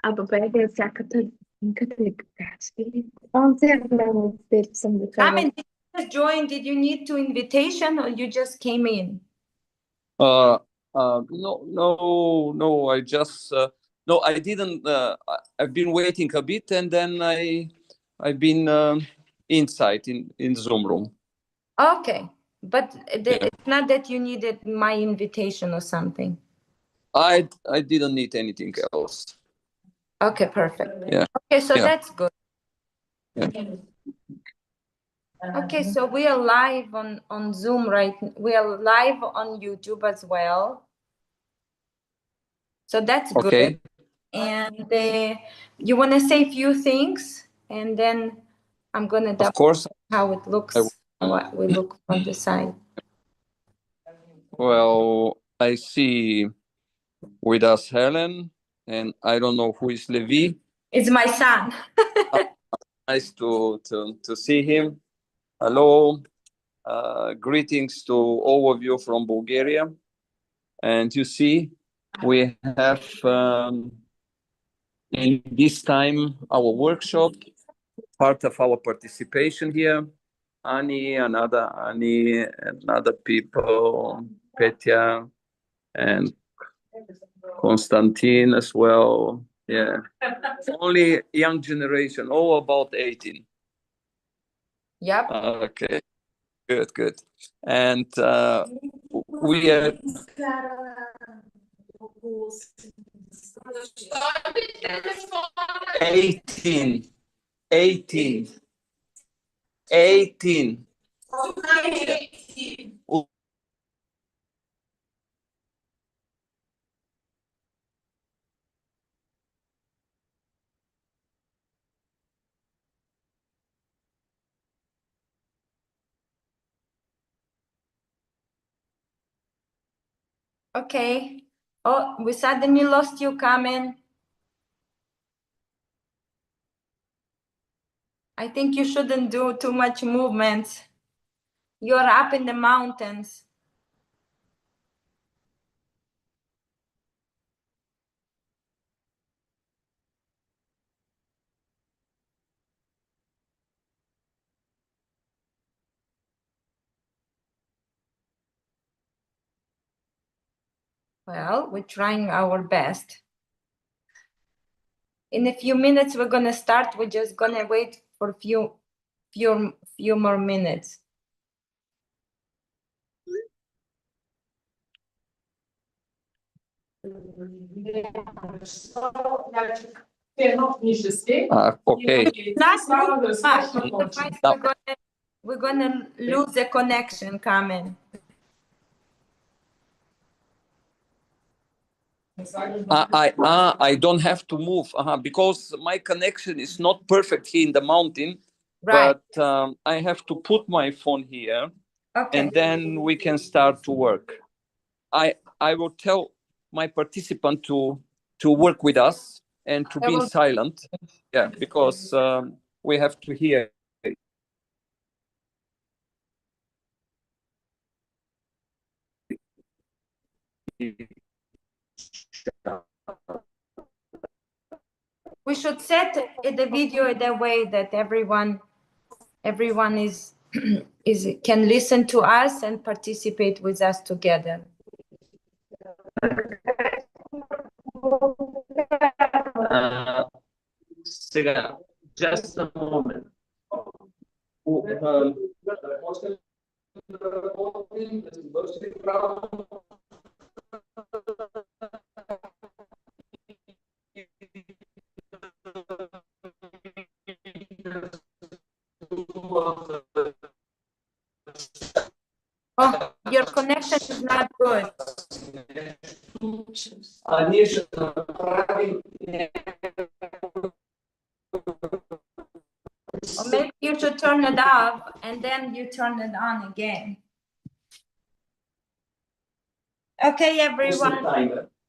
Aber bei der Catholic, on some Carmen, did you just join? Did you need to invitation or you just came in? No. I just no, I didn't. I've been waiting a bit, and then I've been inside in Zoom room. Okay, but it's not that you needed my invitation or something. I didn't need anything else. Okay, perfect. Yeah. Okay, so Yeah. that's good. Yeah. Okay, so we are live on Zoom, right? We are live on YouTube as well. So that's good. Okay. And you want to say a few things, and then I'm gonna Of course. how it looks, what we look on the side. Well, I see with us Helen, and I don't know who is Levi. It's my son. Nice to see him. Hello. Greetings to all of you from Bulgaria. And you see, we have in this time our workshop, part of our participation here. Annie, another people, Petya, and Konstantin as well. Yeah, only young generation, all about 18. Yep. Okay, good. And we are 18. Okay. Oh, we suddenly lost you, Carmen. I think you shouldn't do too much movement. You're up in the mountains. Well, we're trying our best. In a few minutes, we're gonna start. We're just gonna wait for a few more minutes. Okay. We're gonna lose the connection, Carmen. I don't have to move because my connection is not perfect here in the mountain. Right. But I have to put my phone here, okay. And then we can start to work. I will tell my participant to work with us and to be silent. Yeah, because we have to hear. We should set the video in a way that everyone is can listen to us and participate with us together. Just a moment. Oh, your connection is not good. Or maybe you should turn it off and then you turn it on again. Okay, everyone,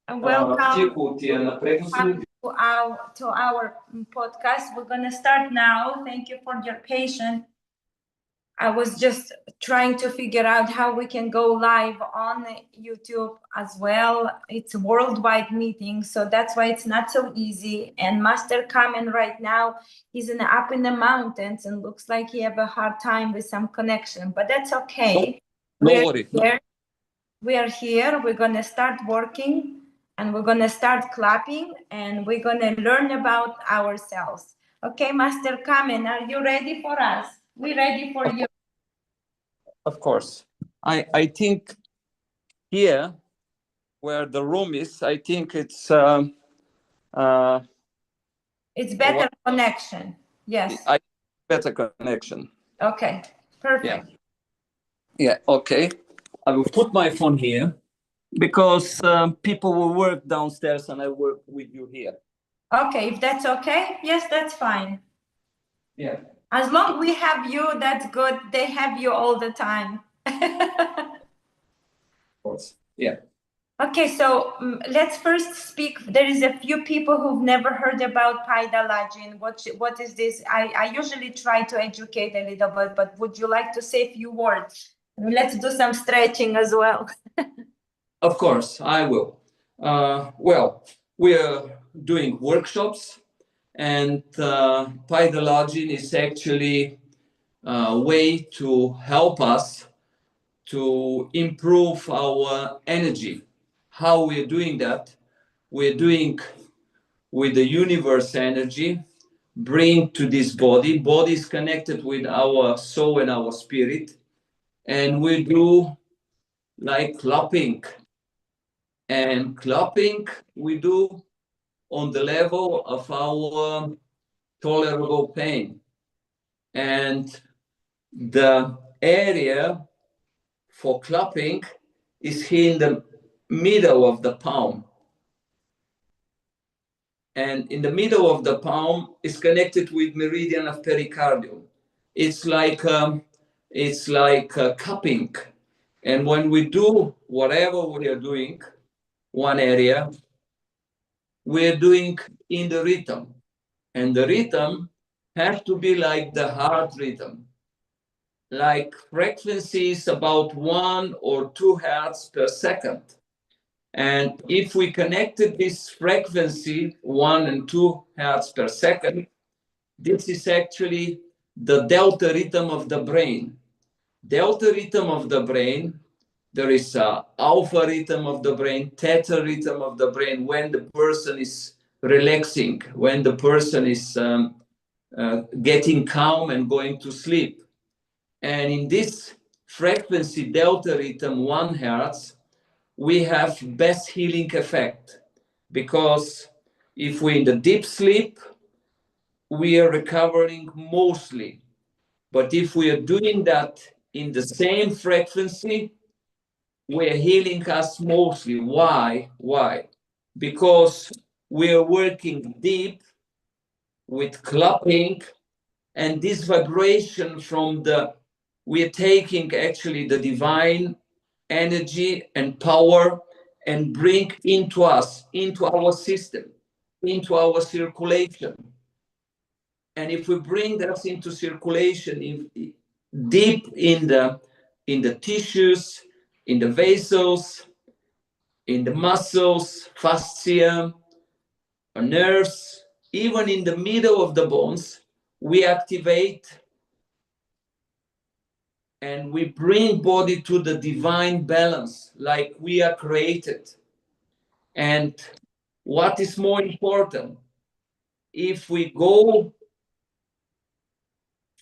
and welcome to our podcast. We're going to start now. Thank you for your patience. I was just trying to figure out how we can go live on YouTube as well. It's a worldwide meeting, so that's why it's not so easy. And Master Kamen right now, he's up in the mountains and looks like he have a hard time with some connection, but that's okay. No worry. We are here. We're going to start working and we're going to start clapping and we're going to learn about ourselves. Okay, Master Kamen, are you ready for us? We're ready for you. Of course. I think here, where the room is, I think it's better connection. Yes. Better connection. Okay, perfect. Yeah, okay. I will put my phone here because people will work downstairs and I work with you here. Okay, if that's okay, yes, that's fine. Yeah. As long as we have you, that's good. They have you all the time. Of course. Yeah. Okay, so let's first speak. There is a few people who've never heard about PiadaLajin. What is this? I usually try to educate a little bit, but would you like to say a few words? Let's do some stretching as well. Of course, I will. Well, we are doing workshops, and PiadaLajin is actually a way to help us to improve our energy. How we're doing that? We're doing with the universe energy, bring to this body. Body is connected with our soul and our spirit, and we do like clapping. And clapping we do on the level of our tolerable pain. And the area for clapping is here in the middle of the palm. And in the middle of the palm is connected with meridian of pericardium. It's like cupping. And when we do whatever we are doing, one area, we're doing in the rhythm. And the rhythm has to be like the heart rhythm, like frequencies about 1 or 2 hertz per second. And if we connected this frequency, 1 and 2 hertz per second, this is actually the delta rhythm of the brain. Delta rhythm of the brain, there is a alpha rhythm of the brain, theta rhythm of the brain when the person is relaxing, when the person is getting calm and going to sleep. And in this frequency delta rhythm, 1 hertz, we have best healing effect, because if we're in the deep sleep, we are recovering mostly. But if we are doing that in the same frequency, we are healing us mostly. Why? Because we are working deep with clapping, and this vibration from we are taking actually the divine energy and power and bring into us, into our system, into our circulation. And if we bring that into circulation deep in the tissues, in the vessels, in the muscles, fascia, nerves, even in the middle of the bones, we activate and we bring body to the divine balance like we are created. And what is more important, if we go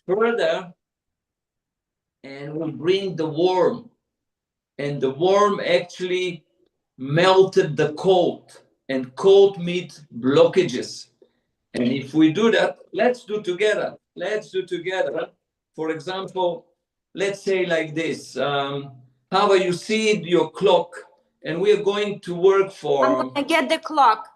further and we bring the worm, and the worm actually melted the cold, and cold means blockages. And if we do that, let's do together. For example, let's say like this. How you see your clock, and we're going to work for. I'm going to get the clock.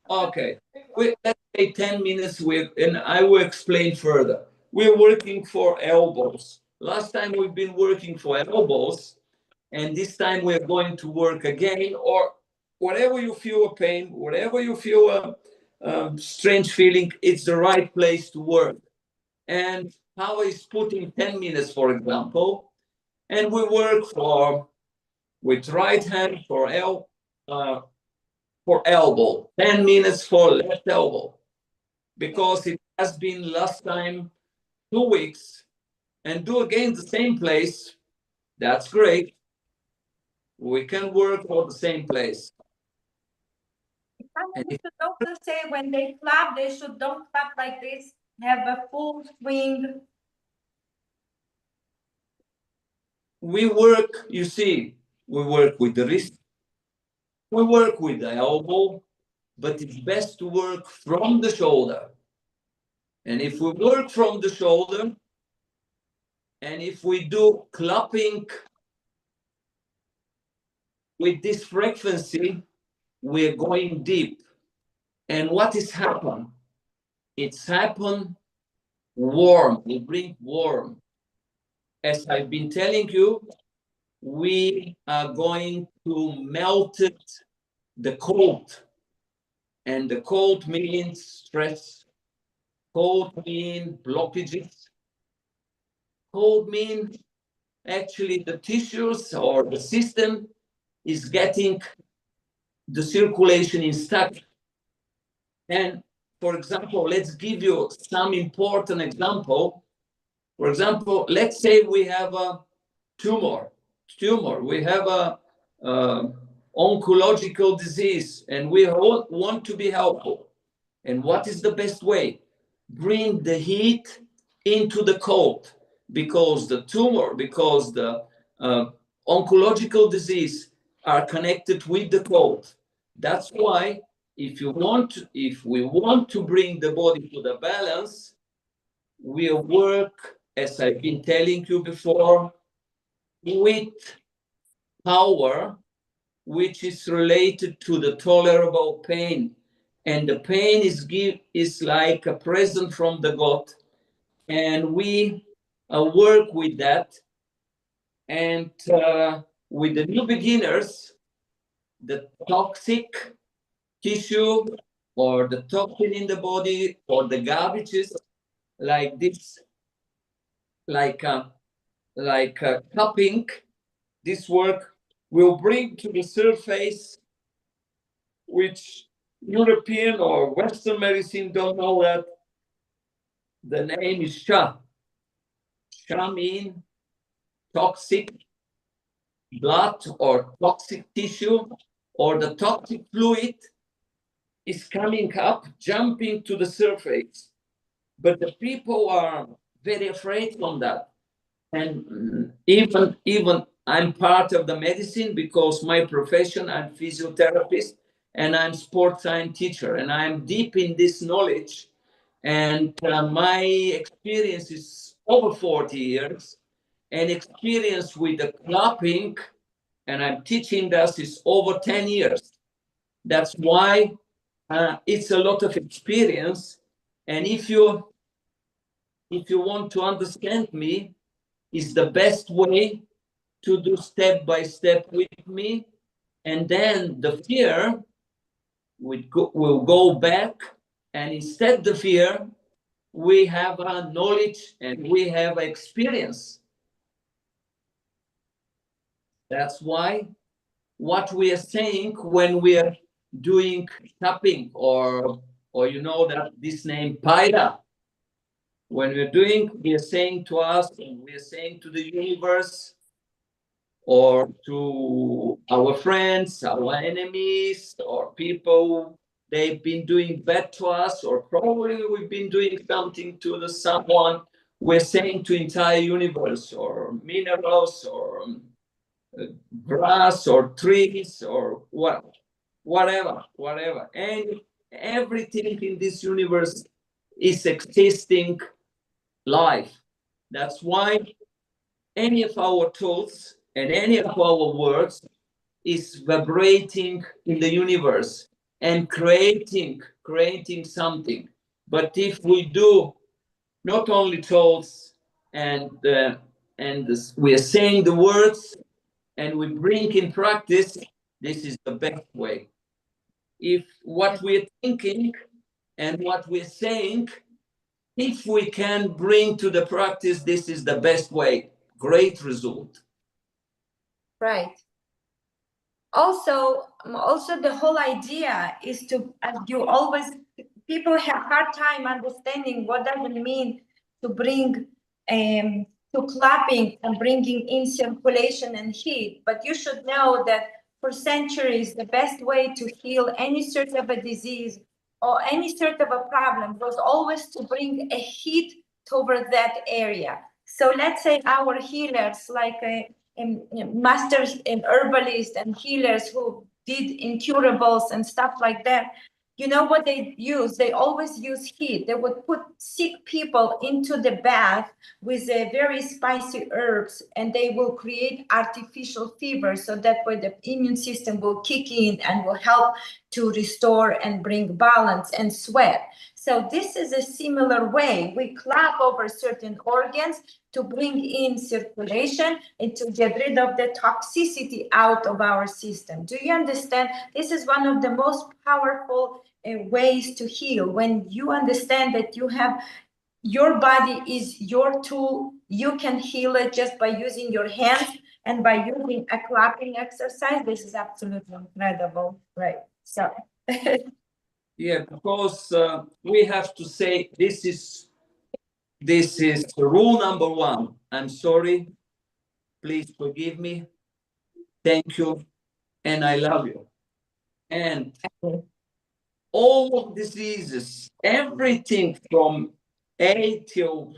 Okay. Let's say 10 minutes, and I will explain further. We're working for elbows. Last time we've been working for elbows, and this time we're going to work again, or whatever you feel a pain, whatever you feel a strange feeling, it's the right place to work. And Power is putting 10 minutes, for example, and we work with right hand for elbow, 10 minutes for left elbow, because it has been last time 2 weeks, and do again the same place. That's great. We can work for the same place. We should also say when they clap, they should don't clap like this. Have a full swing. We work, you see, we work with the wrist, we work with the elbow, but it's best to work from the shoulder. And if we work from the shoulder, and if we do clapping with this frequency, we're going deep. And what is happened? It's happened warm. We bring warm. As I've been telling you, we are going to melt it, the cold. And the cold means stress. Cold means blockages. Cold means actually the tissues or the system is getting the circulation in stuck. And for example, let's give you some important example. For example, let's say we have a tumor. We have a oncological disease, and we all want to be helpful. And what is the best way? Bring the heat into the cold, because the tumor, because the oncological disease are connected with the cold. That's why if we want to bring the body to the balance, we work, as I've been telling you before, with power, which is related to the tolerable pain. And the pain is like a present from the God. And we work with that. And with the new beginners, the toxic tissue or the toxin in the body or the garbages like this, like cupping, this work will bring to the surface, which European or Western medicine don't know that. The name is Sha. Sha means toxic blood or toxic tissue, or the toxic fluid is coming up, jumping to the surface. But the people are very afraid from that. And even I'm part of the medicine, because my profession, I'm physiotherapist and I'm sports science teacher, and I'm deep in this knowledge. And my experience is over 40 years, and experience with the clapping, and I'm teaching this, is over 10 years. That's why it's a lot of experience. And if you want to understand me, is the best way to do step by step with me, and then the fear will go back, and instead the fear, we have a knowledge and we have experience. That's why what we are saying when we are doing tapping, or you know that this name Paida, when we're doing, we are saying to us, and we are saying to the universe, or to our friends, our enemies, or people they've been doing bad to us, or probably we've been doing something to someone. We're saying to entire universe, or minerals, or grass, or trees, or whatever, and everything in this universe is existing life. That's why any of our thoughts and any of our words is vibrating in the universe and creating something. But if we do not only thoughts and we are saying the words and we bring in practice, this is the best way. If what we're thinking and what we're saying if we can bring to the practice, this is the best way. Great result. Right. Also the whole idea is to, as you always, people have hard time understanding what does it mean to bring to clapping and bringing in circulation and heat. But you should know that for centuries, the best way to heal any sort of a disease or any sort of a problem was always to bring a heat toward that area. So let's say our healers, like masters and herbalists and healers who did incurables and stuff like that, you know what they use? They always use heat. They would put sick people into the bath with very spicy herbs, and they will create artificial fever, so that way the immune system will kick in and will help to restore and bring balance and sweat. So this is a similar way. We clap over certain organs to bring in circulation and to get rid of the toxicity out of our system. Do you understand? This is one of the most powerful ways to heal. When you understand that you have, your body is your tool, you can heal it just by using your hands and by using a clapping exercise. This is absolutely incredible, right? So yeah, because we have to say this is rule number one. I'm sorry, please forgive me, thank you, and I love you. And all diseases, everything from A till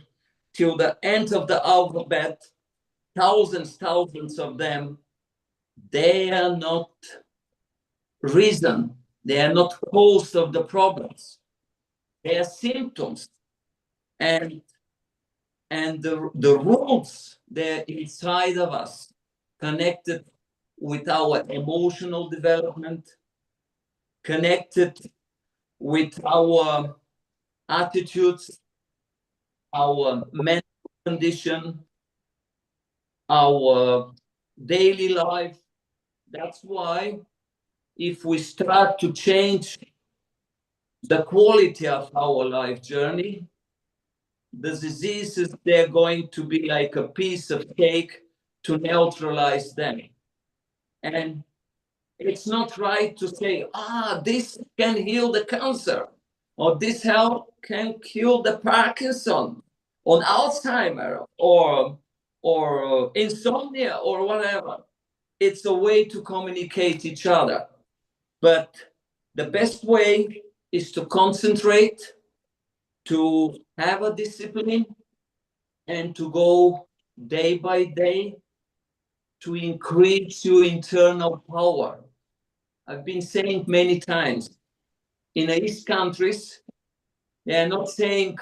the end of the alphabet, thousands of them, they are not reason, they are not cause of the problems. They are symptoms. And the roots, they're inside of us, connected with our emotional development, connected with our attitudes, our mental condition, our daily life. That's why if we start to change the quality of our life journey, the diseases, they're going to be like a piece of cake to neutralize them. And it's not right to say, this can heal the cancer, or this help can cure the Parkinson, or Alzheimer, or insomnia, or whatever. It's a way to communicate each other. But the best way is to concentrate, to have a discipline, and to go day by day to increase your internal power. I've been saying many times, in the East countries, they're not saying,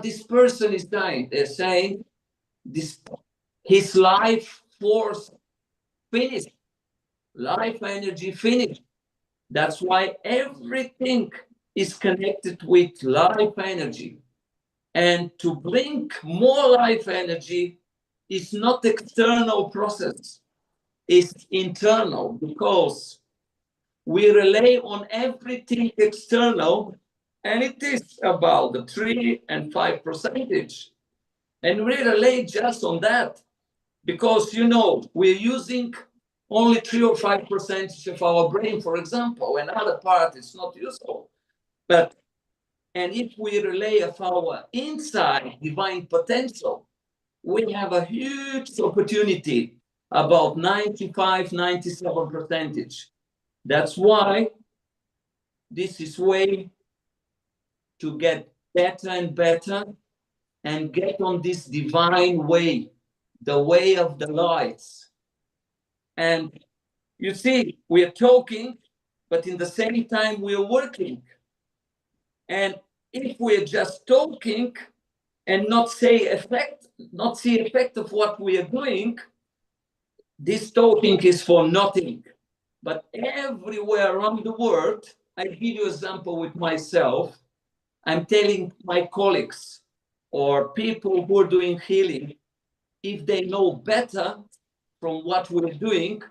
this person is dying. They're saying, his life force finished, life energy finished. That's why everything is connected with life energy. And to bring more life energy is not external process, it's internal, because we rely on everything external, and it is about the 3 and 5%. And we rely just on that because, we're using only 3 or 5% of our brain, for example, and other part is not useful. And if we rely of our inside divine potential, we have a huge opportunity, about 95, 97%. That's why this is way to get better and better and get on this divine way, the way of the lights. And you see, we are talking, but in the same time we are working. And if we're just talking and not see effect of what we are doing, this talking is for nothing. But everywhere around the world, I give you an example with myself. I'm telling my colleagues or people who are doing healing, if they know better from what we're doing,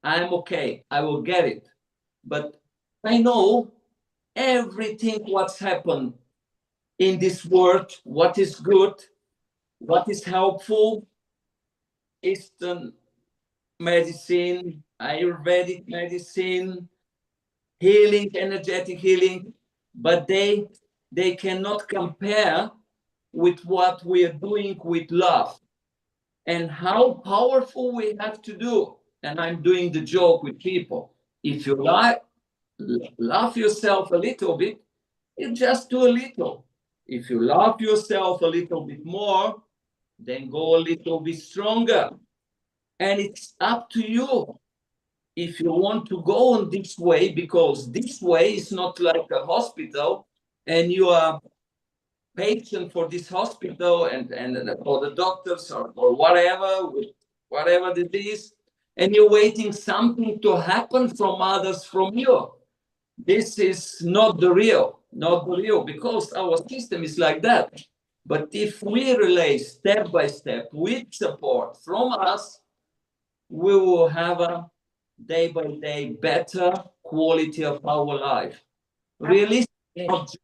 I'm okay, I will get it. But I know everything what's happened in this world, what is good, what is helpful, Eastern medicine, Ayurvedic medicine, healing, energetic healing, but they cannot compare with what we are doing with love and how powerful we have to do. And I'm doing the joke with people. If you love yourself a little bit, you just do a little. If you love yourself a little bit more, then go a little bit stronger. And it's up to you if you want to go on this way, because this way is not like a hospital and you are patient for this hospital and or the doctors or whatever disease, and you're waiting something to happen from others from you. This is not the real, because our system is like that. But if we relate step by step with support from us, we will have a day by day better quality of our life. Really, not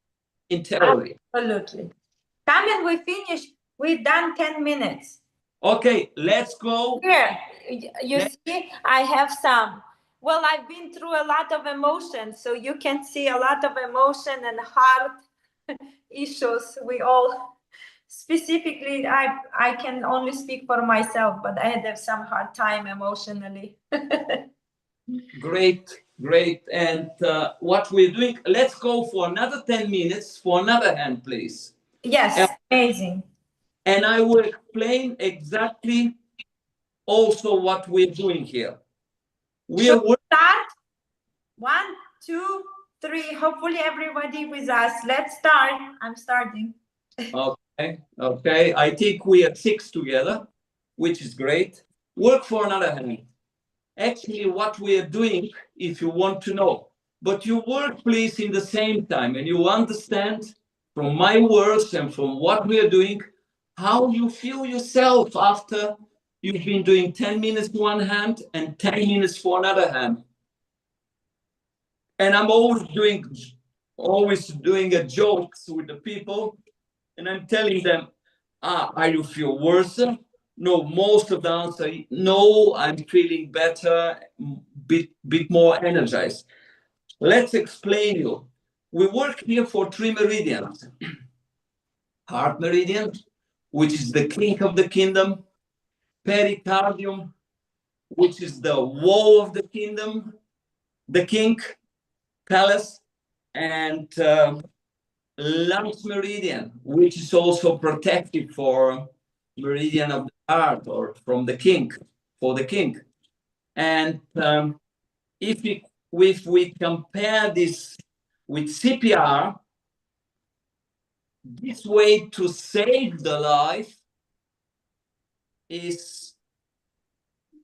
in theory. Absolutely. Come and we finish. We've done 10 minutes. Okay, let's go. Here, you see, I have some. Well, I've been through a lot of emotions, so you can see a lot of emotion and heart issues. We all, specifically, I can only speak for myself, but I had some hard time emotionally. Great. And what we're doing, let's go for another 10 minutes for another hand, please. Yes, amazing. And I will explain exactly also what we're doing here. We'll start. 1, 2, 3. Hopefully everybody with us. Let's start. I'm starting. Okay. I think we are 6 together, which is great. Work for another hand. Actually, what we are doing, if you want to know, but you work, please, in the same time, and you understand from my words and from what we are doing, how you feel yourself after you've been doing 10 minutes one hand and 10 minutes for another hand. And I'm always doing a jokes with the people, and I'm telling them, are you feel worse? No, most of the answer, no, I'm feeling better, bit more energized. Let's explain you. We work here for 3 meridians. Heart meridian, which is the king of the kingdom. Pericardium, which is the wall of the kingdom, the king, palace, and lungs meridian, which is also protective for meridian of the heart or from the king, for the king. And if we compare this with CPR, this way to save the life is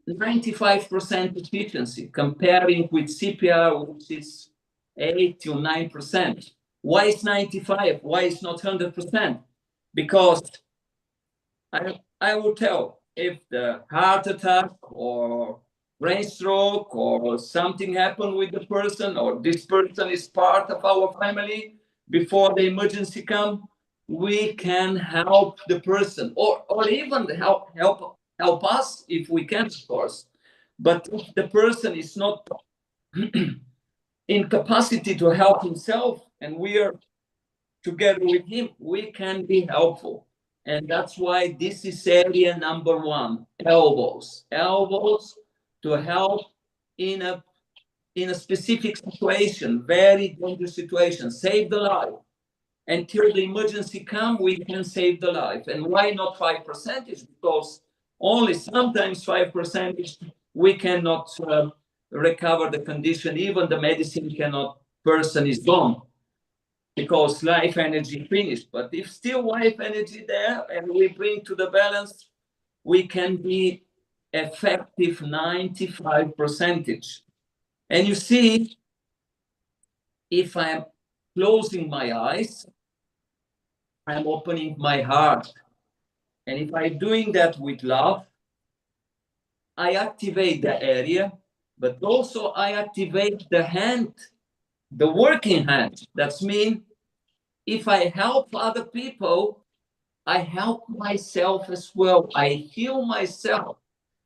95% efficiency, comparing with CPR, which is 8 to 9%. Why is 95? Why is not 100%? Because I will tell, if the heart attack or brain stroke or something happened with the person, or this person is part of our family, before the emergency come, we can help the person, or even help us if we can, of course. But if the person is not in capacity to help himself, and we are together with him, we can be helpful. And that's why this is area number 1, elbows. Elbows to help in a specific situation, very dangerous situation, save the life. Until the emergency come, we can save the life. And why not 5%? Because only sometimes 5% we cannot recover the condition. Even the medicine cannot, person is gone, because life energy finished. But if still life energy there and we bring to the balance, we can be effective 95%. And you see, if I'm closing my eyes, I'm opening my heart. And if I'm doing that with love, I activate the area, but also I activate the hand, the working hand. That's mean if I help other people, I help myself as well. I heal myself.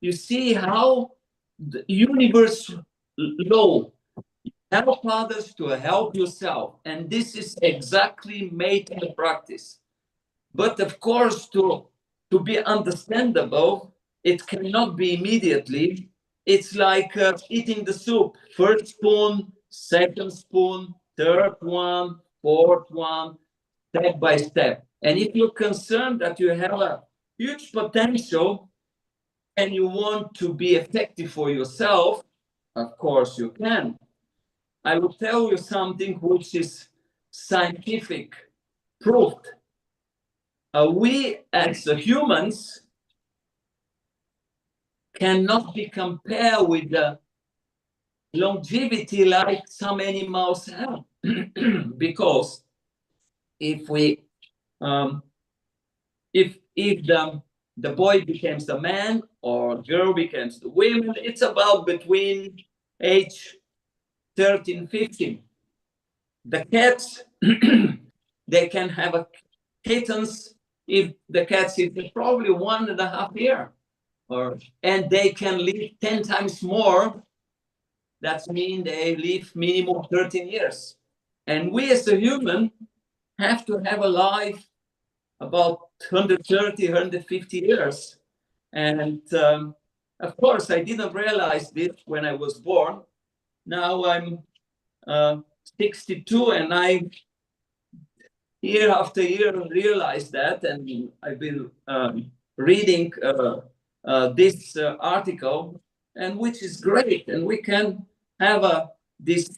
You see how the universe law, help others to help yourself. And this is exactly made in the practice. But of course, to be understandable, it cannot be immediately. It's like eating the soup. First spoon, second spoon, third one, fourth one, step by step. And if you're concerned that you have a huge potential and you want to be effective for yourself, of course you can. I will tell you something which is scientific proved. We as humans cannot be compared with the longevity like some animals have. Because if we if the boy becomes the man or girl becomes the woman, it's about between age 13, 15. The cats, they can have a kittens if the cats is probably 1.5 years, and they can live 10 times more. That means they live minimum 13 years. And we as a human have to have a life about 130, 150 years. And of course, I didn't realize this when I was born. Now I'm 62, and I year after year realized that, and I've been reading this article, and which is great, and we can have this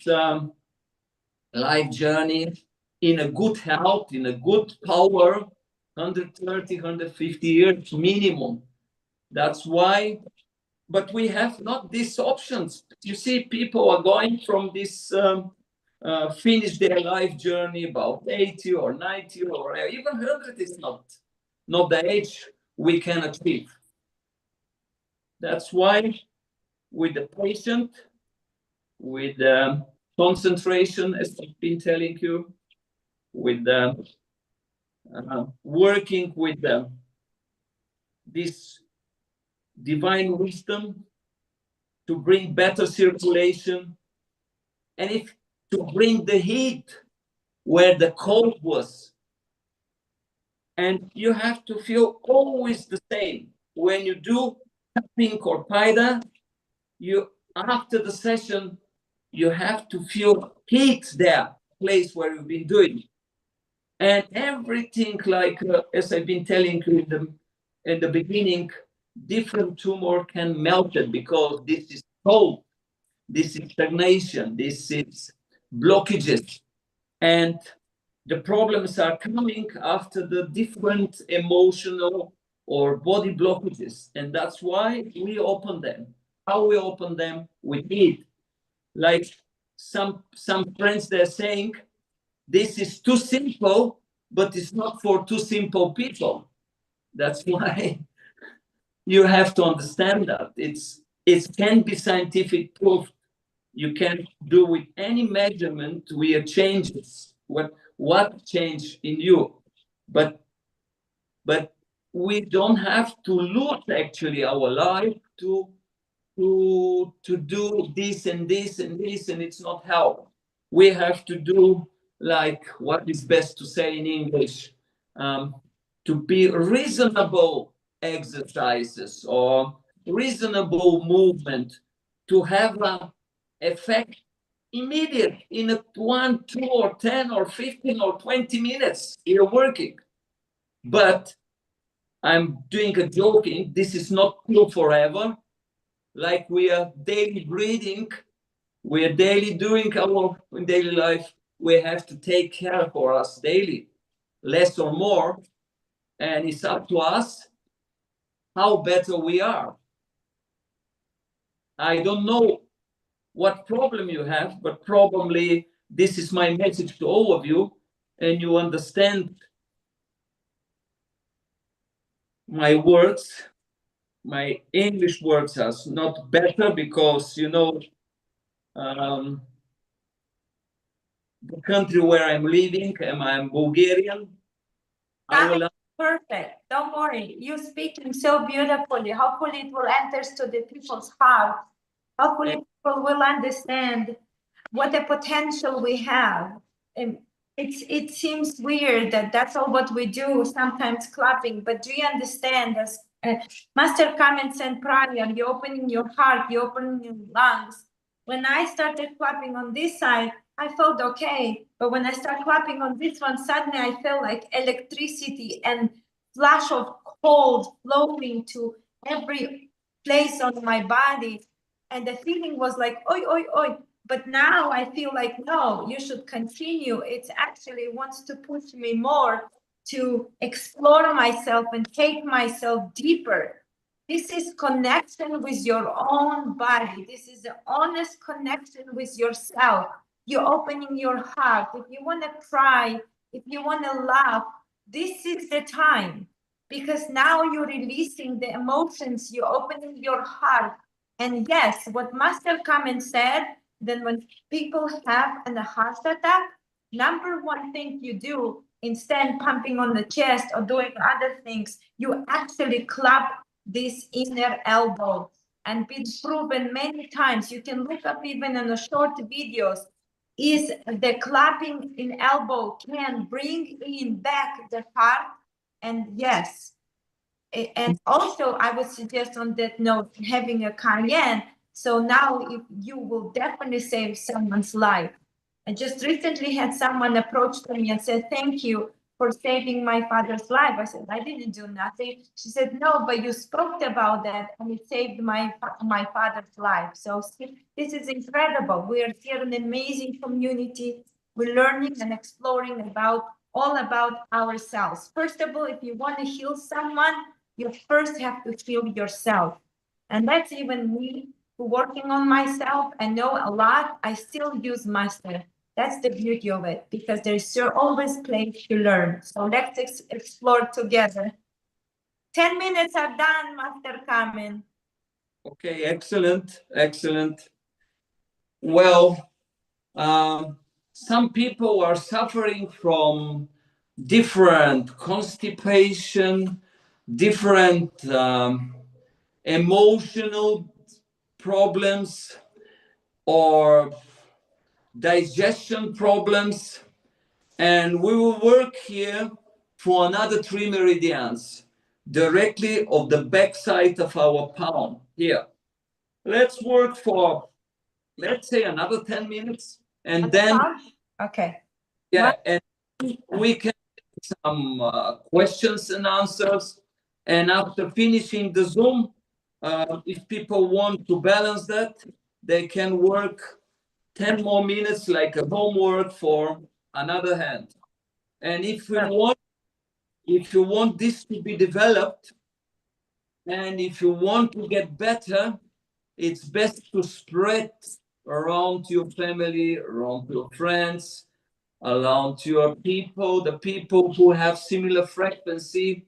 life journey in a good health, in a good power, 130, 150 years minimum. That's why, but we have not these options. You see, people are going from this finish their life journey about 80 or 90 or even 100 is not the age we can achieve. That's why with the patient, with concentration, as I've been telling you, with working with this divine wisdom to bring better circulation, and if to bring the heat where the cold was. And you have to feel always the same. When you do tapping or Paida, you after the session, you have to feel heat there, place where you've been doing. And everything, like as I've been telling you in the beginning, different tumor can melt it because this is cold, this is stagnation, this is blockages. And the problems are coming after the different emotional or body blockages. And that's why we open them. How we open them? With heat. Like some friends, they're saying, this is too simple, but it's not for too simple people. That's why you have to understand that. It can be scientific proof. You can do with any measurement where changes. What change in you? But we don't have to lose actually our life to do this and this and this, and it's not help. We have to do, like, what is best to say in English, to be reasonable exercises or reasonable movement to have an effect immediate in a 1, 2, or 10 or 15 or 20 minutes you're working. But I'm doing a joking, this is not true forever. Like we are daily breathing, we are daily doing our daily life, we have to take care for us daily, less or more, and it's up to us how better we are. I don't know what problem you have, but probably this is my message to all of you, and you understand my words. My English words are not better because, the country where I'm living, and I'm Bulgarian. I will. Perfect. Don't worry. You're speaking so beautifully. Hopefully, it will enter to the people's heart. Hopefully, people will understand what the potential we have. And it seems weird that that's all what we do, sometimes clapping, but do you understand, as Master comments and prayer, you're opening your heart, you're opening your lungs. When I started clapping on this side, I felt okay, but when I start clapping on this one, suddenly I felt like electricity and flash of cold flowing to every place on my body, and the feeling was like oi oi oi. But now I feel like, no, you should continue. It actually wants to push me more to explore myself and take myself deeper. This is connection with your own body. This is an honest connection with yourself. You're opening your heart. If you want to cry, if you want to laugh, this is the time, because now you're releasing the emotions, you're opening your heart. And yes, what Master Kamen said, then when people have a heart attack, number one thing you do, instead pumping on the chest or doing other things, you actually clap this inner elbow. And it's proven many times. You can look up even in the short videos, is the clapping in elbow can bring in back the heart. And yes, and also I would suggest on that note having a cayenne. So now if you will definitely save someone's life. I just recently had someone approach me and said, thank you for saving my father's life. I said, I didn't do nothing. She said, no, but you spoke about that and it saved my father's life. So this is incredible. We are here in an amazing community. We're learning and exploring all about ourselves. First of all, if you want to heal someone, you first have to heal yourself. And that's even me working on myself. I know a lot. I still use Master. That's the beauty of it, because there's always place to learn. So let's explore together. 10 minutes are done, Master Carmen. Okay, excellent, excellent. Well, some people are suffering from different constipation, different emotional problems or digestion problems, and we will work here for another 3 meridians directly of the backside of our palm here. Let's work for, let's say, another 10 minutes, and then okay, yeah, and we can some questions and answers. And after finishing the Zoom, if people want to balance that, they can work 10 more minutes like a homework for another hand. And if you want this to be developed, and if you want to get better, it's best to spread around your family, around your friends, around your people, the people who have similar frequency.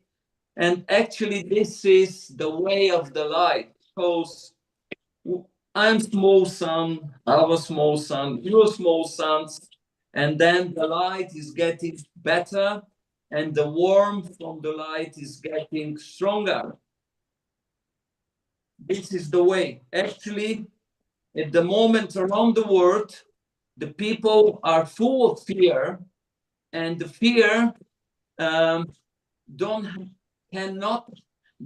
And actually, this is the way of the light, because I'm small sun, our small sun, your small suns, and then the light is getting better, and the warmth from the light is getting stronger. This is the way. Actually, at the moment around the world, the people are full of fear, and the fear cannot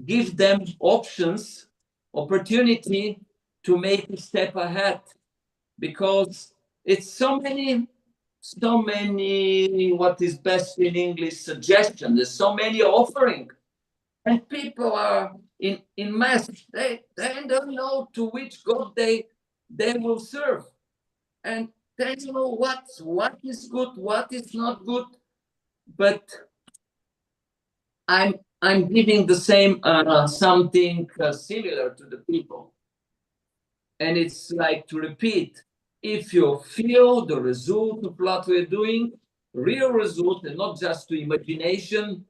give them options, opportunity to make a step ahead, because it's so many, what is best in English, suggestions. There's so many offering, and people are in mass. They don't know to which God they will serve, and they don't know what is good, what is not good. But I'm giving the same something similar to the people, and it's like to repeat. If you feel the result of what we're doing, real result, and not just to imagination,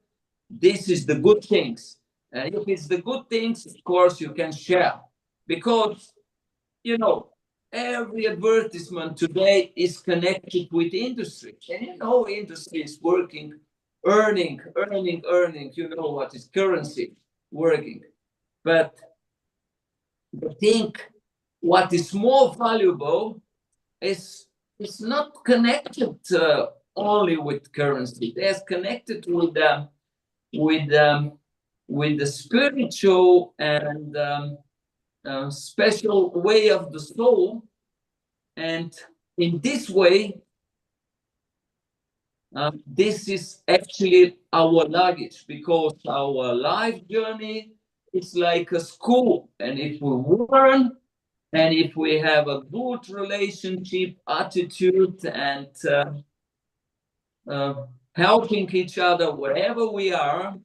this is the good things. And if it's the good things, of course, you can share, because every advertisement today is connected with industry. And you know, industry is working, earning. You know what is currency working. But I think what is more valuable is not connected only with currency. It is connected with with the spiritual and special way of the soul. And in this way, this is actually our luggage, because our life journey is like a school. And if we learn, and if we have a good relationship, attitude, and helping each other wherever we are,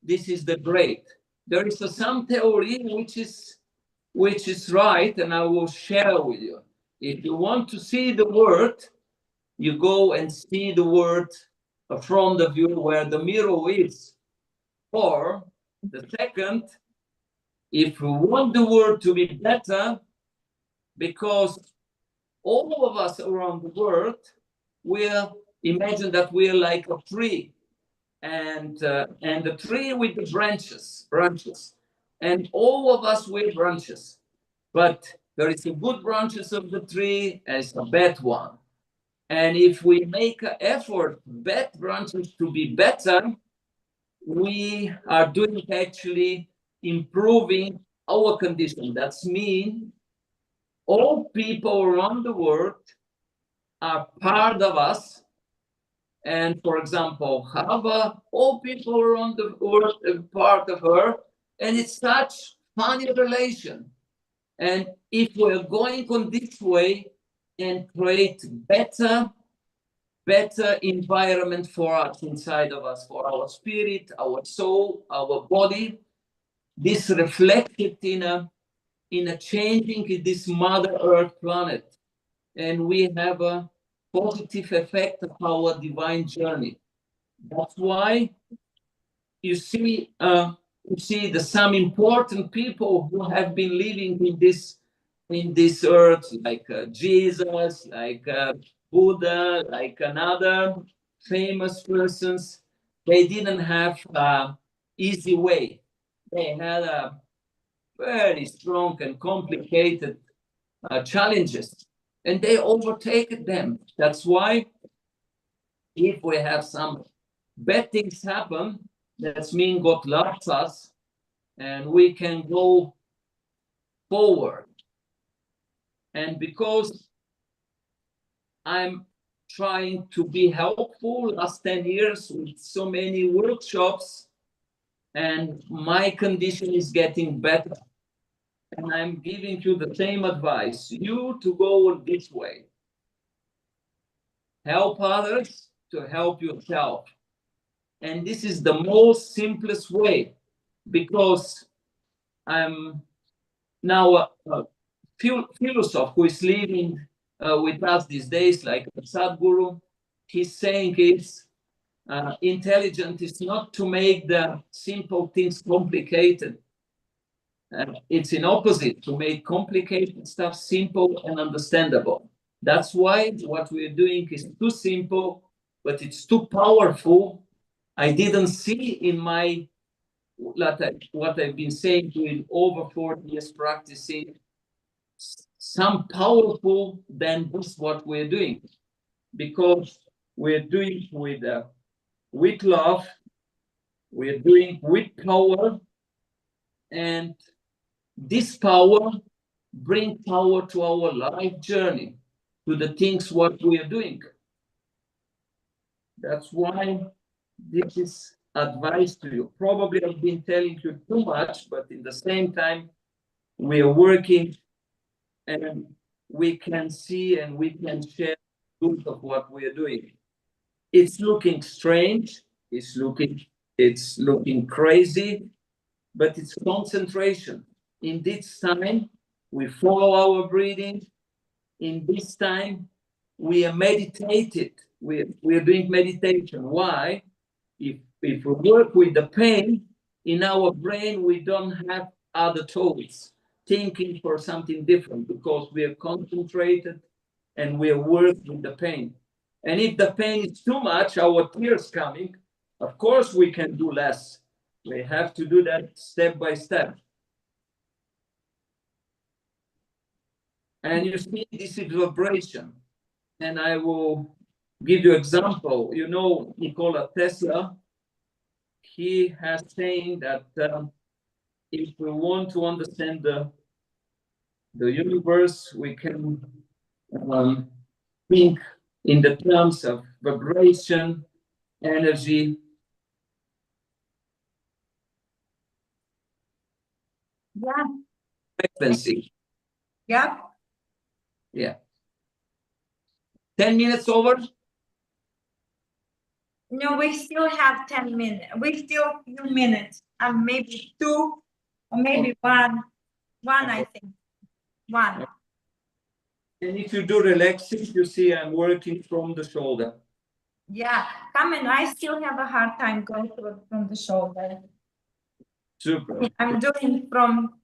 this is the great. There is some theory which is right, and I will share with you. If you want to see the word, you go and see the word from the view where the mirror is. Or the second, if you want the word to be better, because all of us around the world, we'll imagine that we're like a tree, and the tree with the branches, and all of us with branches. But there is a good branches of the tree and it's a bad one. And if we make an effort, bad branches to be better, we are doing actually improving our condition. That's mean all people around the world are part of us. And for example, Hava, all people around the world are part of her. And it's such funny relation. And if we're going on this way and create better environment for us, inside of us, for our spirit, our soul, our body, this reflected in a changing in this Mother Earth planet. And we have a positive effect of our divine journey. That's why you see some important people who have been living in this earth, like Jesus, like Buddha, like another famous persons. They didn't have easy way. They had a very strong and complicated challenges, and they overtake them. That's why if we have some bad things happen, that means God loves us, and we can go forward. And because I'm trying to be helpful last 10 years with so many workshops, and my condition is getting better. And I'm giving you the same advice, you to go this way. Help others to help yourself. And this is the most simplest way, because I'm now a philosopher who is living with us these days, like Sadhguru. He's saying it's intelligent is not to make the simple things complicated. It's in opposite, to make complicated stuff simple and understandable. That's why what we're doing is too simple, but it's too powerful. I didn't see in my what I've been saying with over 40 years practicing some powerful than this what we're doing, because we're doing with love, we're doing with power, and this power bring power to our life journey, to the things what we are doing. That's why this is advice to you. Probably I've been telling you too much, but in the same time, we are working and we can see and we can share the truth of what we are doing. It's looking strange, it's looking crazy, but it's concentration. In this time, we follow our breathing. In this time, we are meditated. We are doing meditation. Why? If we work with the pain, in our brain, we don't have other tools. thinking for something different because we are concentrated and we are working with the pain. And if the pain is too much, our tears coming, of course we can do less. We have to do that step by step. And you see, this is vibration. And I will give you example. You know, Nikola Tesla, he has saying that if we want to understand the universe, we can think in the terms of vibration, energy. Yeah. Frequency. Yeah. Yeah. 10 minutes over? No, we still have 10 minutes. We still few minutes, and maybe two, or maybe one. One, I think. One. And if you do relaxing, you see I'm working from the shoulder. Yeah, come on. I still have a hard time going through from the shoulder. Super. I'm doing from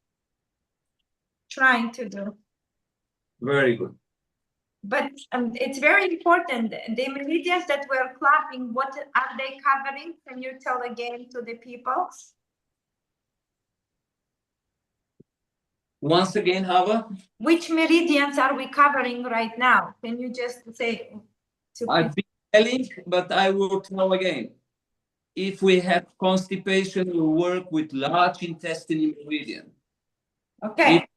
trying to do. Very good. But it's very important. The meridians that we're clapping, what are they covering? Can you tell again to the people? Once again, Hava? Which meridians are we covering right now? Can you just say? I've been telling, but I will tell again. If we have constipation, we work with large intestinal meridian. Okay.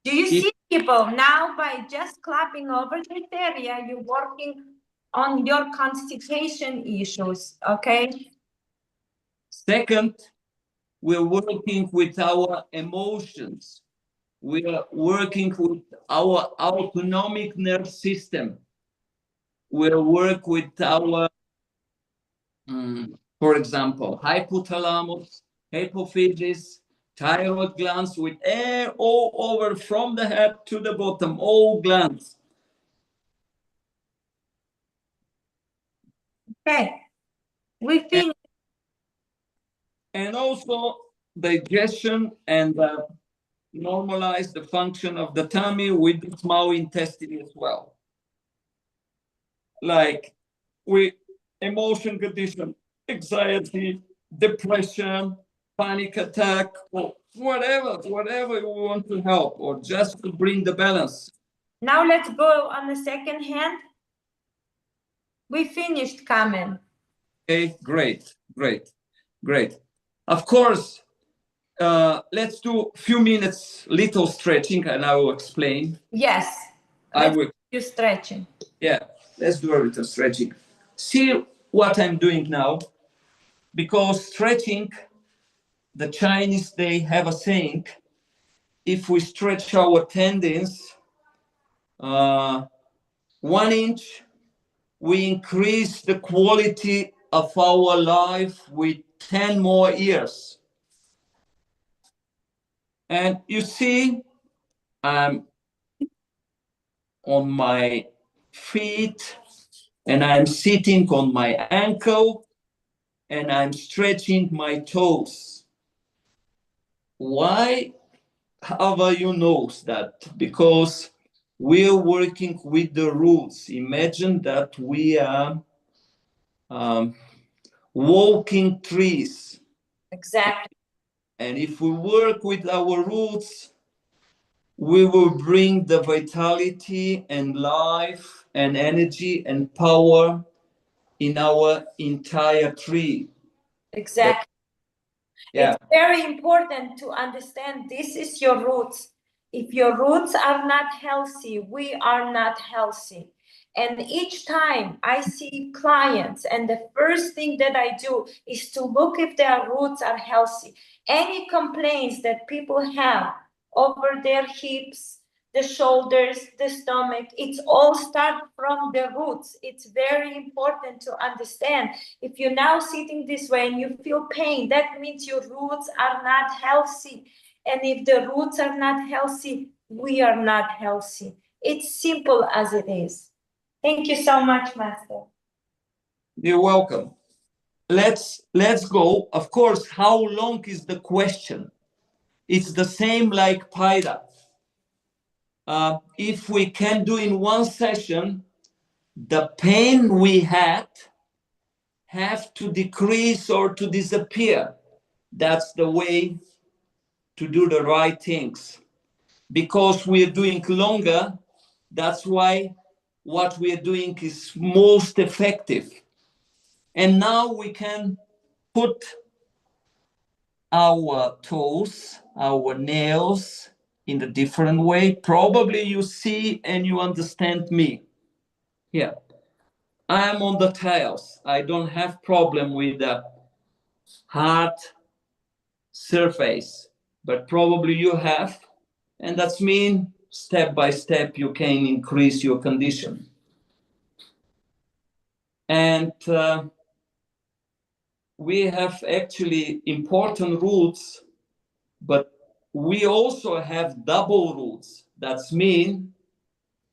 Do you see people now by just clapping over this area, you're working on your constipation issues, okay? Second, we're working with our emotions. We are working with our autonomic nervous system. We'll work with our, for example, hypothalamus, hypophysis, thyroid glands with air all over from the head to the bottom, all glands. Okay, we finish. And also digestion and normalize the function of the tummy with the small intestine as well. Like with emotion condition, anxiety, depression, panic attack, or whatever you want to help, or just to bring the balance. Now let's go on the second hand. We finished, Carmen. Okay, great. Of course, let's do a few minutes little stretching and I will explain. Yes, I will do stretching. Yeah, let's do a little stretching. See what I'm doing now, because stretching, the Chinese, they have a saying, if we stretch our tendons 1 inch, we increase the quality of our life with 10 more years. And you see, I'm on my feet and I'm sitting on my ankle and I'm stretching my toes. Why? However, you know that because we're working with the roots. Imagine that we are walking trees. Exactly. And if we work with our roots, we will bring the vitality and life and energy and power in our entire tree. Exactly. Yeah. It's very important to understand this is your roots. If your roots are not healthy, we are not healthy. And each time I see clients, and the first thing that I do is to look if their roots are healthy. Any complaints that people have over their hips, the shoulders, the stomach, it's all start from the roots. It's very important to understand. If you're now sitting this way and you feel pain, that means your roots are not healthy. And if the roots are not healthy, we are not healthy. It's simple as it is. Thank you so much, Master. You're welcome. Let's go. Of course, how long is the question? It's the same like Paida. if we can do in one session, the pain we had have to decrease or to disappear. That's the way to do the right things. Because we're doing longer, that's why what we're doing is most effective. And now we can put our toes, our nails in a different way. Probably you see and you understand me. Here, I'm on the tiles. I don't have problem with the hard surface, but probably you have. And that's mean step by step you can increase your condition. And we have actually important roots, but we also have double roots. That's mean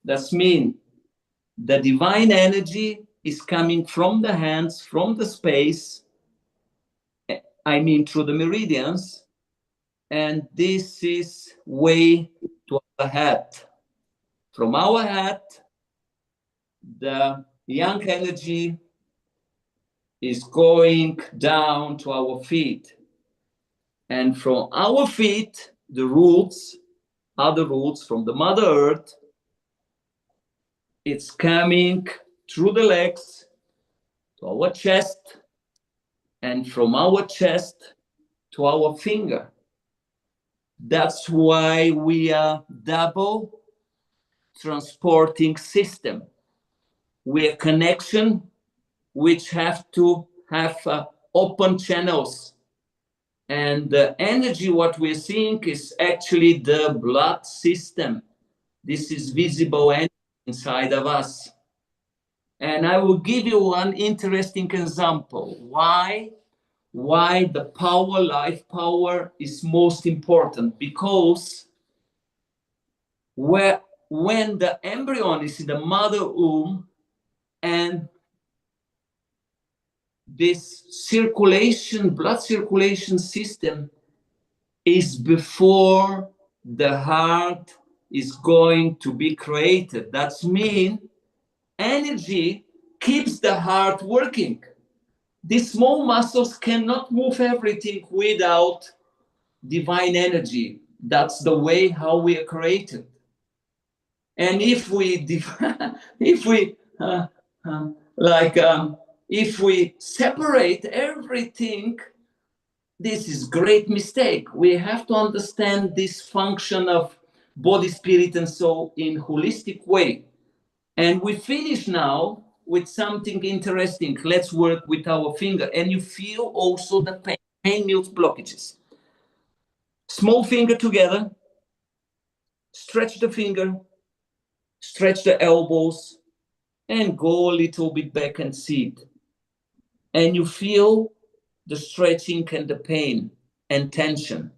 the divine energy is coming from the hands, from the space, I mean through the meridians, and this is way to our head. From our head, the yang energy is going down to our feet. And from our feet, the roots, other roots from the Mother Earth, it's coming through the legs to our chest, and from our chest to our finger. That's why we are double transporting system. We are connection which have to have open channels. And the energy, what we're seeing is actually the blood system. This is visible energy inside of us. And I will give you one interesting example. Why the power, life power is most important? Because when the embryo is in the mother womb and this circulation, blood circulation system is before the heart is going to be created. That's mean energy keeps the heart working. These small muscles cannot move everything without divine energy. That's the way how we are created. And if we if we separate everything, this is great mistake. We have to understand this function of body, spirit, and soul in holistic way. And we finish now with something interesting. Let's work with our finger. And you feel also the pain. Pain means blockages. Small finger together. Stretch the finger. Stretch the elbows. And go a little bit back and sit. And you feel the stretching and the pain and tension.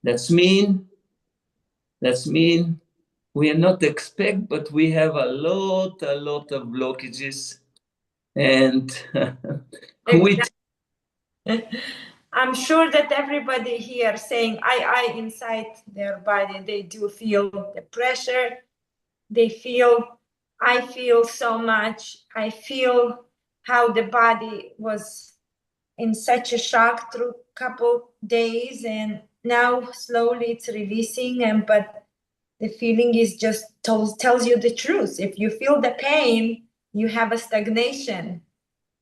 That's mean we are not expect, but we have a lot of blockages. And I'm sure that everybody here saying I inside their body, they do feel the pressure. They feel, I feel so much. I feel how the body was in such a shock through a couple days, and now slowly it's releasing. But the feeling is just tells you the truth. If you feel the pain, you have a stagnation.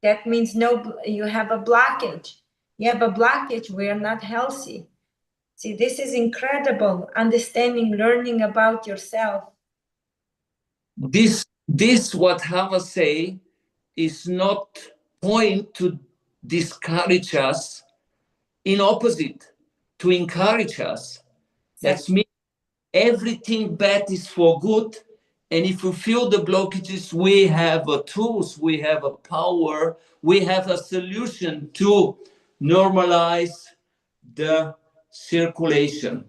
That means you have a blockage. You have a blockage. We are not healthy. See, this is incredible. Understanding, learning about yourself. This what Hava say is not point to discourage us, in opposite, to encourage us. That's mean everything bad is for good. And if we feel the blockages, we have a tools, we have a power, we have a solution to normalize the circulation.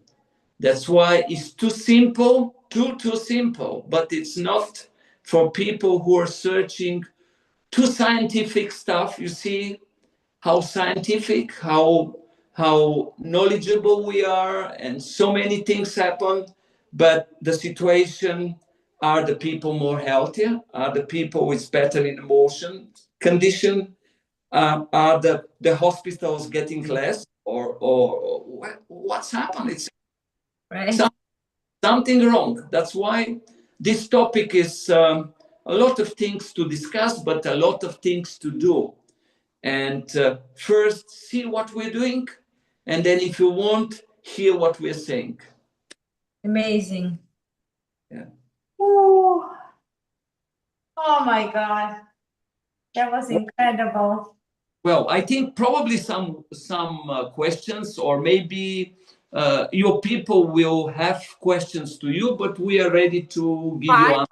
That's why it's too simple, too simple, but it's not for people who are searching too scientific stuff. You see how scientific, how knowledgeable we are, and so many things happen. but the situation, are the people more healthier? Are the people with better in emotion condition? Are the hospitals getting less, or what's happened? It's Right. something wrong. That's why this topic is a lot of things to discuss, but a lot of things to do. And first, see what we're doing, and then if you want, hear what we're saying. Amazing. Yeah. Ooh. Oh my God. That was incredible. Well, I think probably some questions, or maybe your people will have questions to you, but we are ready to give you answers.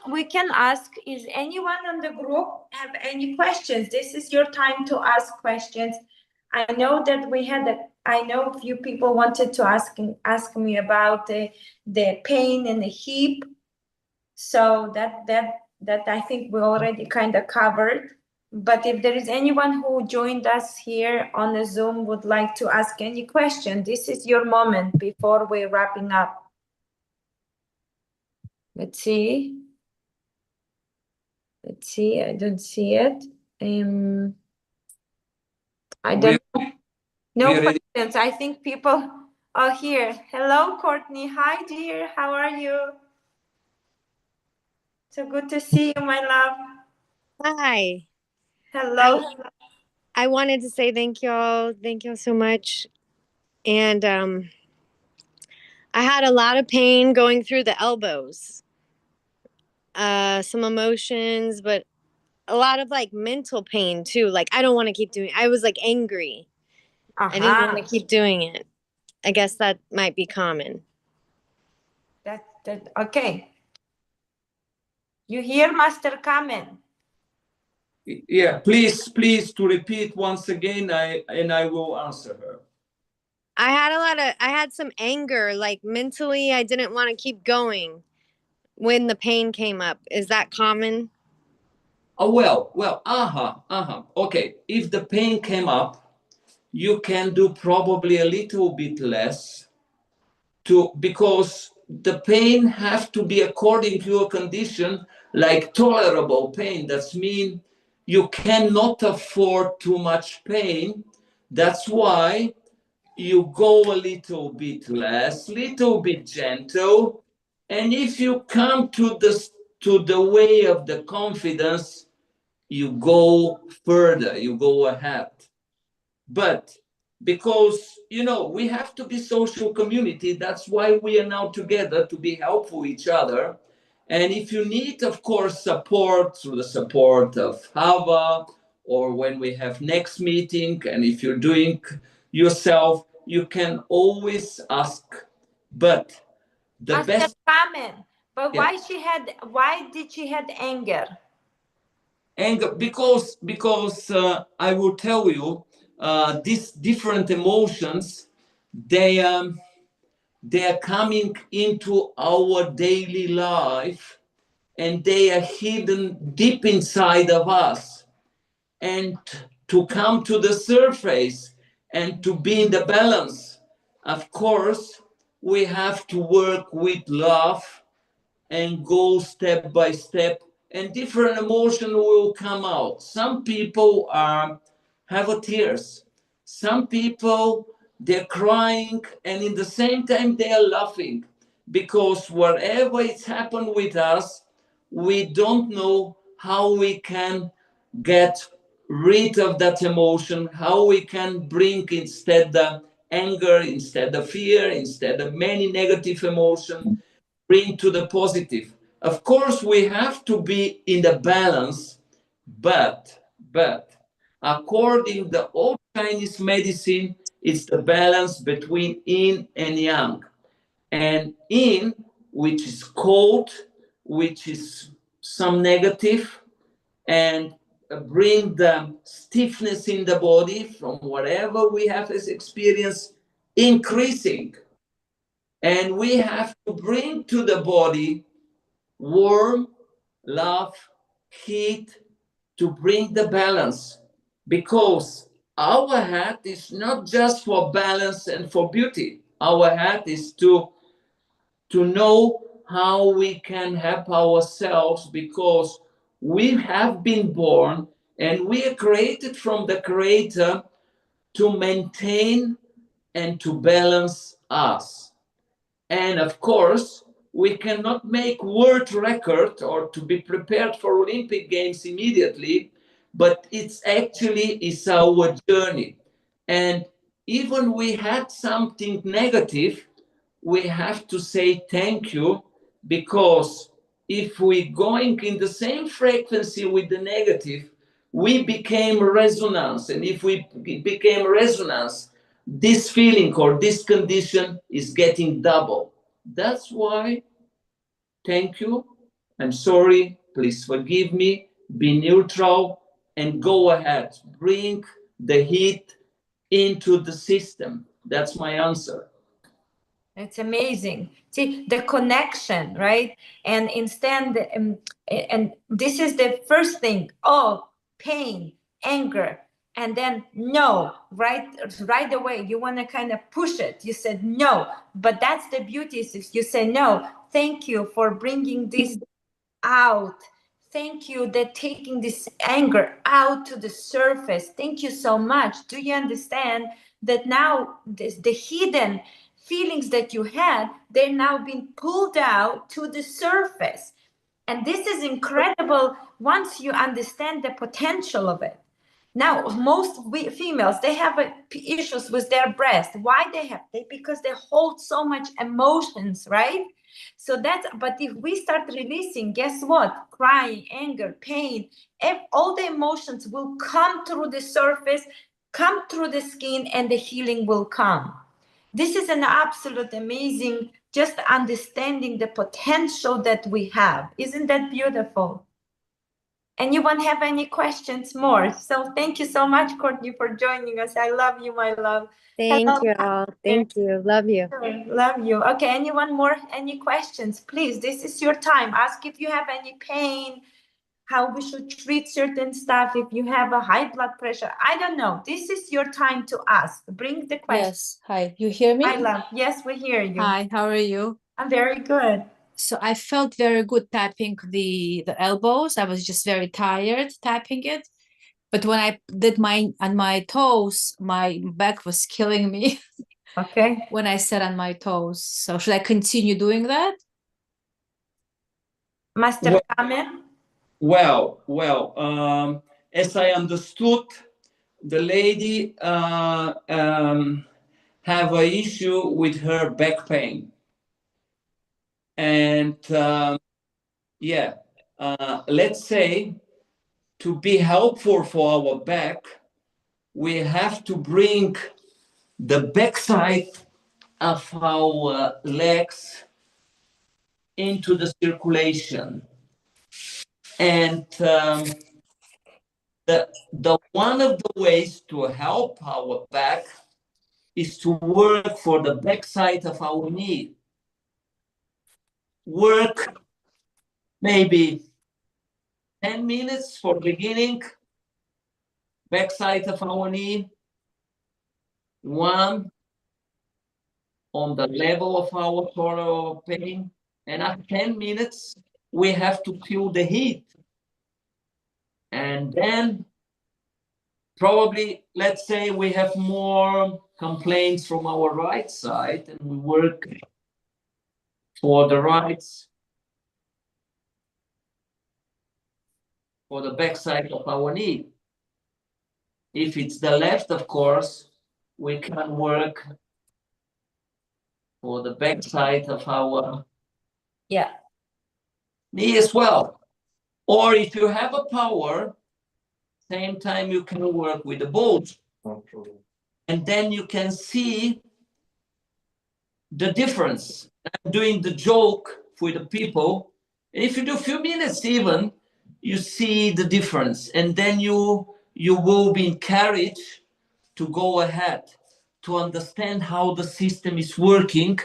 We can ask, is anyone on the group have any questions? This is your time to ask questions. I know that I know a few people wanted to ask me about the pain in the hip. So that I think we already kind of covered. But if there is anyone who joined us here on the Zoom would like to ask any question, this is your moment before we're wrapping up. Let's see. I don't see it. I don't know. No questions. I think people are here. Hello, Courtney. Hi, dear. How are you? So good to see you, my love. Hi. Hello. I wanted to say thank y'all. Thank y'all so much. And I had a lot of pain going through the elbows. Some emotions, but a lot of like mental pain too. Like I don't want to keep doing. I was like angry. I didn't want to keep doing it. I guess that might be common. That okay. You hear, Master Kamen? Yeah, please to repeat once again, I will answer her. I had some anger, like mentally I didn't want to keep going when the pain came up. Is that common? Oh, well, okay, if the pain came up, you can do probably a little bit less because the pain have to be according to your condition, like tolerable pain. That's mean you cannot afford too much pain. That's why you go a little bit less, little bit gentle. And if you come to the way of the confidence, you go further, you go ahead. But because we have to be social community, that's why we are now together to be helpful each other. And if you need, of course, support through the support of Hava, or when we have next meeting, and if you're doing yourself, you can always ask. But the best Kamen, but yeah. why did she had anger? Anger, because I will tell you, these different emotions, they are coming into our daily life, and they are hidden deep inside of us. And to come to the surface and to be in the balance, of course, we have to work with love and go step by step, and different emotion will come out. Some people have a tears, some people they're crying, and in the same time they are laughing, because whatever it's happened with us, we don't know how we can get rid of that emotion, how we can bring instead the anger, instead of fear, instead of many negative emotions, bring to the positive. Of course, we have to be in the balance, but according the old Chinese medicine, it's the balance between yin and yang. And yin, which is cold, which is some negative, and bring the stiffness in the body from whatever we have as experience increasing. And we have to bring to the body warm, love, heat, to bring the balance. Because our hat is not just for balance and for beauty. Our hat is to to know how we can help ourselves, because we have been born and we are created from the Creator to maintain and to balance us. And of course, we cannot make world record or to be prepared for Olympic Games immediately, but it's actually is our journey. And even we had something negative, we have to say thank you, because if we going in the same frequency with the negative, we became resonance. And if we became resonance, this feeling or this condition is getting double. That's why, thank you, I'm sorry, please forgive me, be neutral, and go ahead. Bring the heat into the system. That's my answer. It's amazing. See the connection, right? And instead, and this is the first thing. Oh, pain, anger, and then no, right away. You want to kind of push it. You said no, but that's the beauty. Is you say no. Thank you for bringing this out. Thank you that taking this anger out to the surface. Thank you so much. Do you understand that now the hidden feelings that you had, they're now being pulled out to the surface? And this is incredible once you understand the potential of it. Now, most females, they have issues with their breast. Why they have? Because they hold so much emotions, right? So that's, but if we start releasing, guess what? Crying, anger, pain, all the emotions will come through the surface, come through the skin, and the healing will come. This is an absolute amazing, just understanding the potential that we have. Isn't that beautiful? Anyone have any questions more? So thank you so much, Courtney, for joining us. I love you, my love. Thank Hello. you all. Thank you. Love you. Love you. Okay, anyone more? Any questions? Please, this is your time. Ask if you have any pain, how we should treat certain stuff, if you have a high blood pressure. I don't know. This is your time to ask. Bring the question. Yes. Hi. You hear me? Hi, love. Yes, we hear you. Hi. How are you? I'm very good. So I felt very good tapping the elbows. I was just very tired tapping it. But when I did mine on my toes, my back was killing me Okay. when I sat on my toes. So should I continue doing that? Master Well- Kamen? Well, as I understood, the lady have an issue with her back pain. And yeah, let's say to be helpful for our back, we have to bring the backside of our legs into the circulation. And the one of the ways to help our back is to work for the backside of our knee. Work maybe 10 minutes for beginning, backside of our knee, one on the level of our shoulder pain, and after 10 minutes, we have to feel the heat. And then probably, let's say we have more complaints from our right side, and we work for the rights, for the backside of our knee. If it's the left, of course, we can work for the backside of our Yeah. knee as well. Or if you have a power, same time you can work with the both. And then you can see the difference. I'm doing the joke for the people. And if you do a few minutes even, you see the difference. And then you will be encouraged to go ahead, to understand how the system is working.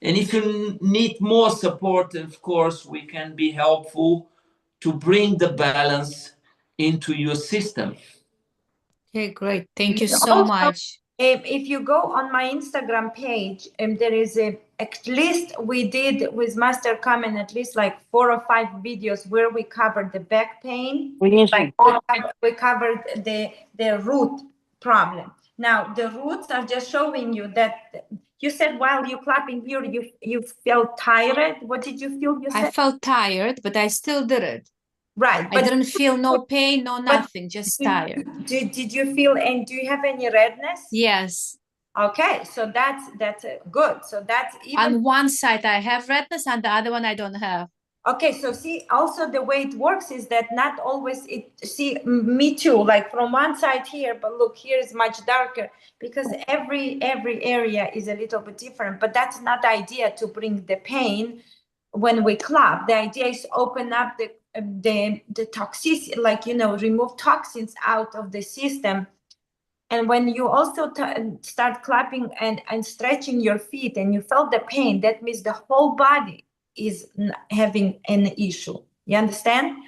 And if you need more support, of course, we can be helpful to bring the balance into your system. Okay, great. Thank you so Also- much. If you go on my Instagram page, there is at least we did with Master Kamen at least like 4 or 5 videos where we covered the back pain. Like we covered the root problem. Now the roots are just showing you that you said while you clapping here you felt tired. What did you feel? You said I felt tired, but I still did it. right. I didn't feel no pain, no nothing, just tired. Did you feel, and do you have any redness? Yes. Okay, so that's good. So that's even On one side I have redness, and the other one I don't have. okay. So see, also the way it works is that not always it. See, me too. Like from one side here, but look, here is much darker because every area is a little bit different. But that's not the idea to bring the pain when we clap. The idea is open up the toxicity, like remove toxins out of the system. And when you also start clapping and stretching your feet and you felt the pain, that means the whole body is having an issue. You understand?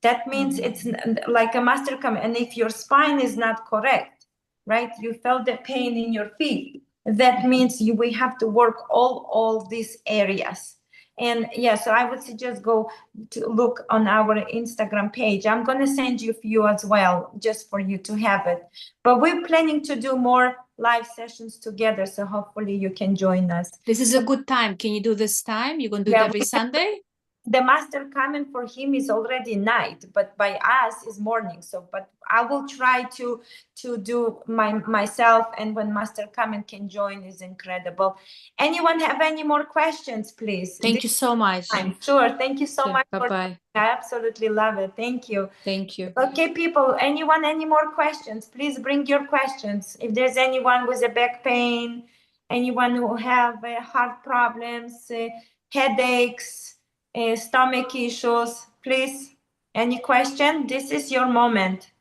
That means it's like a master comment. And if your spine is not correct, right? You felt the pain in your feet. That means we have to work all these areas. And yeah, so I would suggest go to look on our Instagram page. I'm going to send you a few as well, just for you to have it. But we're planning to do more live sessions together. So hopefully you can join us. This is a good time. Can you do this time? You're going to do it every Sunday? The master comment for him is already night, but by us is morning. So, but I will try to do myself, and when master comment can join is incredible. Anyone have any more questions, please? Thank you so much. I'm sure. Thank you so much. Bye-bye. I absolutely love it. Thank you. Thank you. Okay, people, any more questions? Please bring your questions. If there's anyone with a back pain, anyone who have heart problems, headaches, stomach issues, please, any question? This is your moment.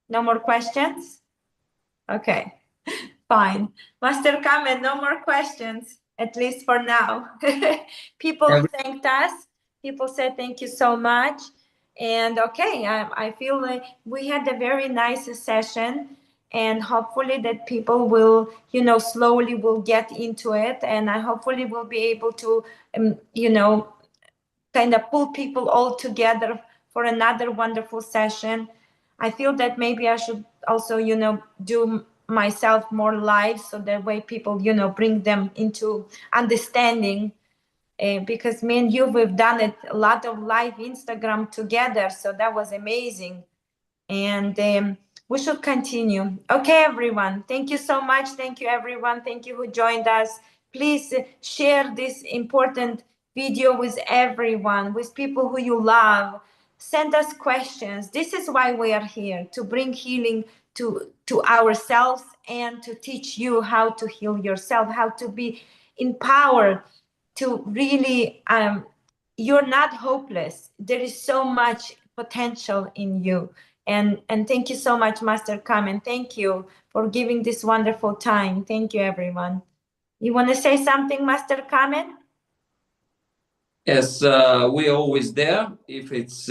No more questions? Okay, fine. Master Kamen, no more questions, at least for now. People thanked us. People said thank you so much. And okay, I feel like we had a very nice session, and hopefully that people will, slowly will get into it, and I hopefully will be able to, kind of pull people all together for another wonderful session. I feel that maybe I should also, do myself more live, so that way people, bring them into understanding. Because me and you, we've done it a lot of live Instagram together, so that was amazing. And we should continue. Okay, everyone, thank you so much. Thank you, everyone. Thank you who joined us. Please share this important video with everyone, with people who you love. Send us questions. This is why we are here, to bring healing to ourselves and to teach you how to heal yourself, how to be empowered to really, you're not hopeless. There is so much potential in you. And thank you so much, Master Kamen. Thank you for giving this wonderful time. Thank you, everyone. You want to say something, Master Kamen? Yes, we're always there. If it's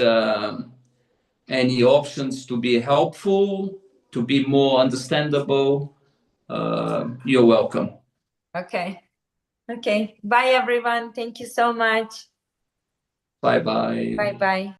any options to be helpful, to be more understandable, you're welcome. Okay. Okay. Bye, everyone. Thank you so much. Bye-bye. Bye-bye.